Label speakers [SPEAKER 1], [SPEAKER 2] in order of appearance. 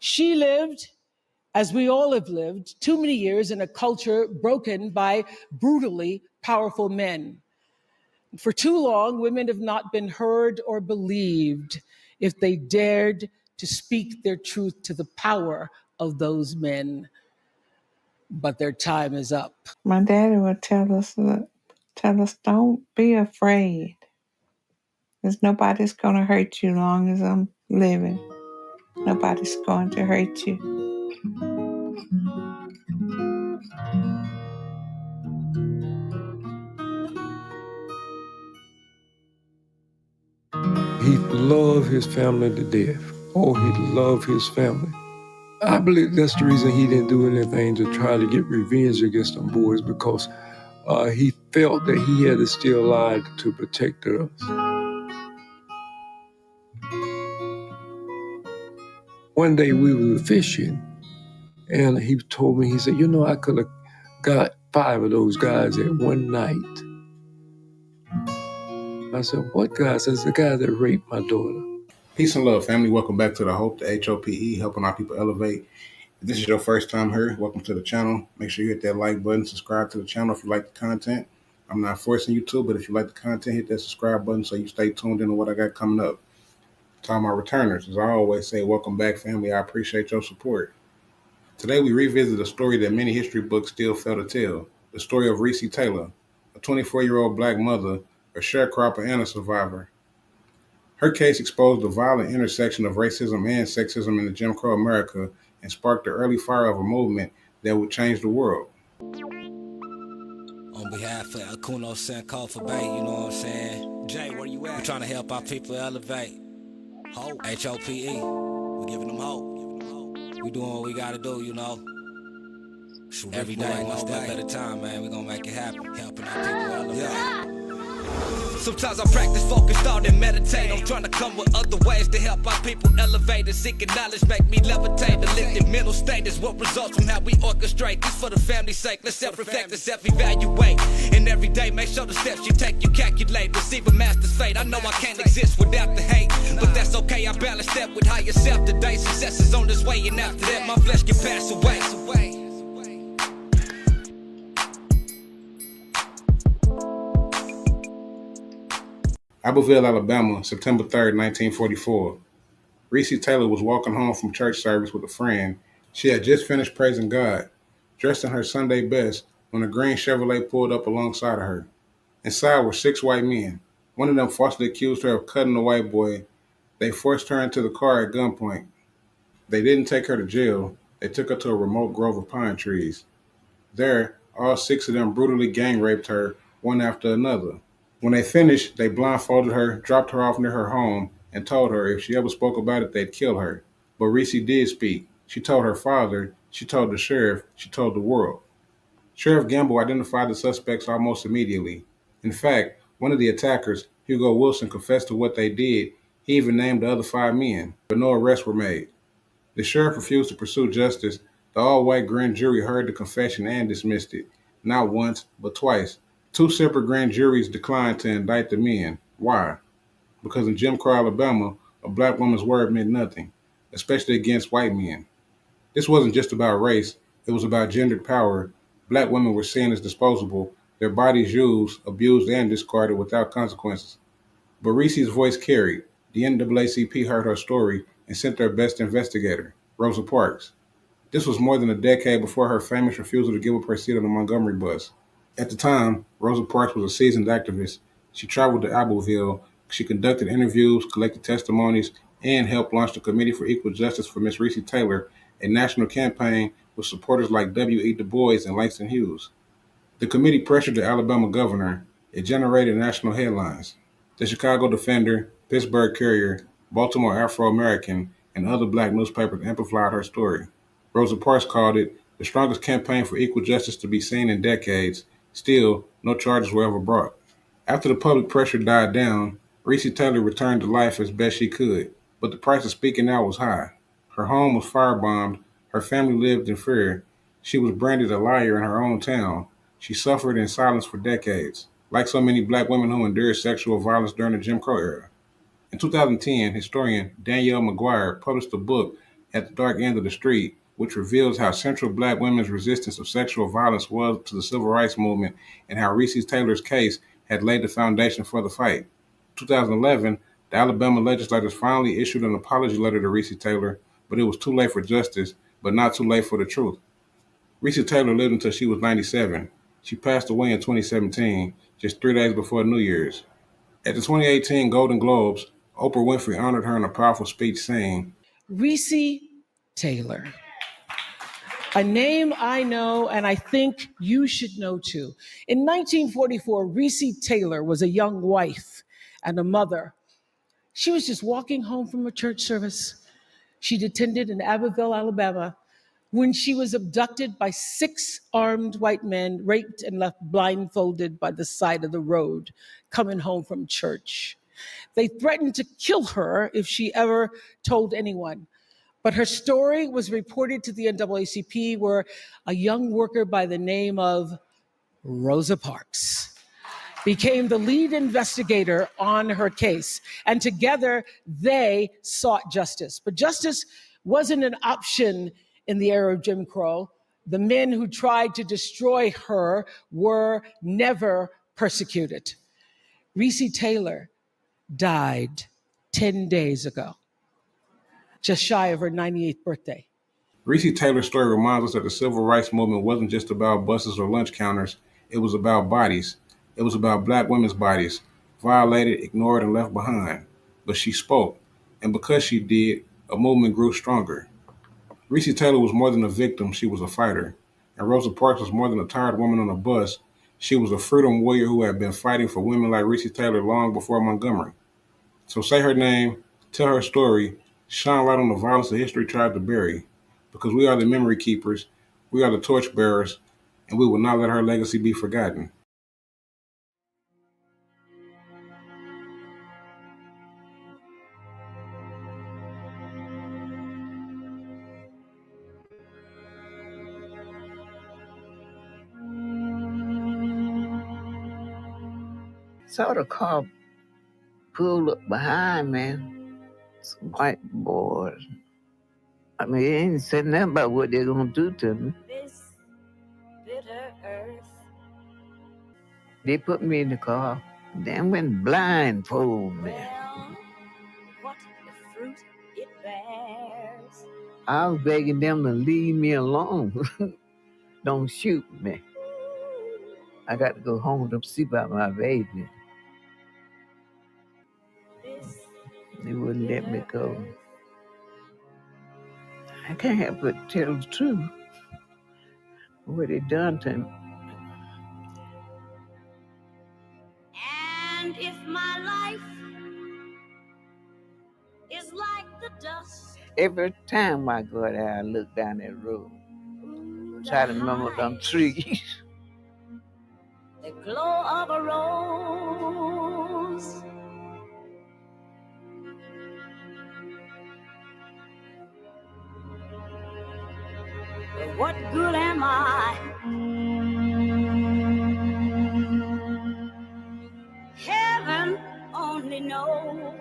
[SPEAKER 1] She lived, as we all have lived, too many years in a culture broken by brutally powerful men. For too long, women have not been heard or believed if they dared to speak their truth to the power of those men. But their time is up.
[SPEAKER 2] My daddy would tell us, don't be afraid. Because nobody's going to hurt you long as I'm living. Nobody's going to hurt you.
[SPEAKER 3] He loved his family to death. Oh, he loved his family. I believe that's the reason he didn't do anything to try to get revenge against them boys, because he felt that he had to still lie to protect us. One day we were fishing, and he told me, he said, I could have got 5 of those guys at one night. I said, what guys? It's the guy that raped my daughter.
[SPEAKER 4] Peace and love, family. Welcome back to the Hope, the HOPE, Helping Our People Elevate. If this is your first time here, welcome to the channel. Make sure you hit that like button, subscribe to the channel if you like the content. I'm not forcing you to, but if you like the content, hit that subscribe button so you stay tuned in on what I got coming up. To all my returners, as I always say, welcome back, family. I appreciate your support. Today we revisit a story that many history books still fail to tell. The story of Recy Taylor, a 24-year-old black mother, a sharecropper, and a survivor. Her case exposed the violent intersection of racism and sexism in the Jim Crow America and sparked the early fire of a movement that would change the world.
[SPEAKER 5] On behalf of Akuno Sankofa Bay, you know what I'm saying? Jay, where you at? We're trying to help our people elevate. Hope. HOPE. We're giving them hope. We doing what we gotta do, Every day, one step at a time, man. We're gonna make it happen. Helping our people elevate. Yeah. Sometimes I practice, focus, thought, and meditate. I'm trying to come with other ways to help our people elevate. And seeking knowledge make me levitate. The lifted mental state is what results from how we orchestrate. This for the family's sake. Let's self-reflect and self-evaluate. And every day, make sure the steps you take, you calculate. Receive a master's fate. I know I can't exist without the hate, but that's okay. I balance that with higher self today. Success is on this way, and after that, my flesh can pass away.
[SPEAKER 4] Abbeville, Alabama, September 3rd, 1944. Recy Taylor was walking home from church service with a friend. She had just finished praising God, dressed in her Sunday best, when a green Chevrolet pulled up alongside of her. Inside were 6 white men. One of them falsely accused her of cutting the white boy. They forced her into the car at gunpoint. They didn't take her to jail. They took her to a remote grove of pine trees. There, all 6 of them brutally gang raped her, one after another. When they finished, they blindfolded her, dropped her off near her home, and told her if she ever spoke about it, they'd kill her. But Recy did speak. She told her father, she told the sheriff, she told the world. Sheriff Gamble identified the suspects almost immediately. In fact, one of the attackers, Hugo Wilson, confessed to what they did. He even named the other 5 men, but no arrests were made. The sheriff refused to pursue justice. The all-white grand jury heard the confession and dismissed it, not once, but twice. 2 separate grand juries declined to indict the men. Why? Because in Jim Crow, Alabama, a black woman's word meant nothing, especially against white men. This wasn't just about race, it was about gendered power. Black women were seen as disposable, their bodies used, abused, and discarded without consequences. But Recy's voice carried. The NAACP heard her story and sent their best investigator, Rosa Parks. This was more than a decade before her famous refusal to give up her seat on the Montgomery bus. At the time, Rosa Parks was a seasoned activist. She traveled to Abbeville. She conducted interviews, collected testimonies, and helped launch the Committee for Equal Justice for Miss Recy Taylor, a national campaign with supporters like W.E. Du Bois and Langston Hughes. The committee pressured the Alabama governor. It generated national headlines. The Chicago Defender, Pittsburgh Courier, Baltimore Afro-American, and other black newspapers amplified her story. Rosa Parks called it the strongest campaign for equal justice to be seen in decades. Still, no charges were ever brought. After the public pressure died down, Recy Taylor returned to life as best she could, but the price of speaking out was high. Her home was firebombed, her family lived in fear, she was branded a liar in her own town, she suffered in silence for decades, like so many black women who endured sexual violence during the Jim Crow era. In 2010, historian Danielle McGuire published a book at the dark end of the street, which reveals how central black women's resistance of sexual violence was to the civil rights movement and how Recy Taylor's case had laid the foundation for the fight. 2011, the Alabama legislators finally issued an apology letter to Recy Taylor, but it was too late for justice, but not too late for the truth. Recy Taylor lived until she was 97. She passed away in 2017, just 3 days before New Year's. At the 2018 Golden Globes, Oprah Winfrey honored her in a powerful speech saying,
[SPEAKER 1] Recy Taylor, a name I know and I think you should know too. In 1944, Recy Taylor was a young wife and a mother. She was just walking home from a church service she'd attended in Abbeville, Alabama, when she was abducted by 6 armed white men, raped and left blindfolded by the side of the road, coming home from church. They threatened to kill her if she ever told anyone. But her story was reported to the NAACP, where a young worker by the name of Rosa Parks became the lead investigator on her case. And together, they sought justice. But justice wasn't an option in the era of Jim Crow. The men who tried to destroy her were never persecuted. Recy Taylor died 10 days ago, just shy of her 98th birthday.
[SPEAKER 4] Recy Taylor's story reminds us that the civil rights movement wasn't just about buses or lunch counters. It was about bodies. It was about black women's bodies, violated, ignored, and left behind. But she spoke, and because she did, a movement grew stronger. Recy Taylor was more than a victim, she was a fighter. And Rosa Parks was more than a tired woman on a bus. She was a freedom warrior who had been fighting for women like Recy Taylor long before Montgomery. So say her name, tell her story, shine light on the violence that history tried to bury. Because we are the memory keepers, we are the torch bearers, and we will not let her legacy be forgotten.
[SPEAKER 2] Saw the car pull up behind me. Some white boys. I mean, they ain't said nothing about what they're gonna do to me. This bitter earth. They put me in the car. Then went blindfold me. Well, what the fruit it bears. I was begging them to leave me alone. Don't shoot me. I got to go home to see about my baby. They wouldn't let me go. I can't help but tell the truth. What they done to me. And if my life is like the dust. Every time I go there, I look down that road. Try to remember them trees. The glow of a rose. But what good am I? Heaven only knows.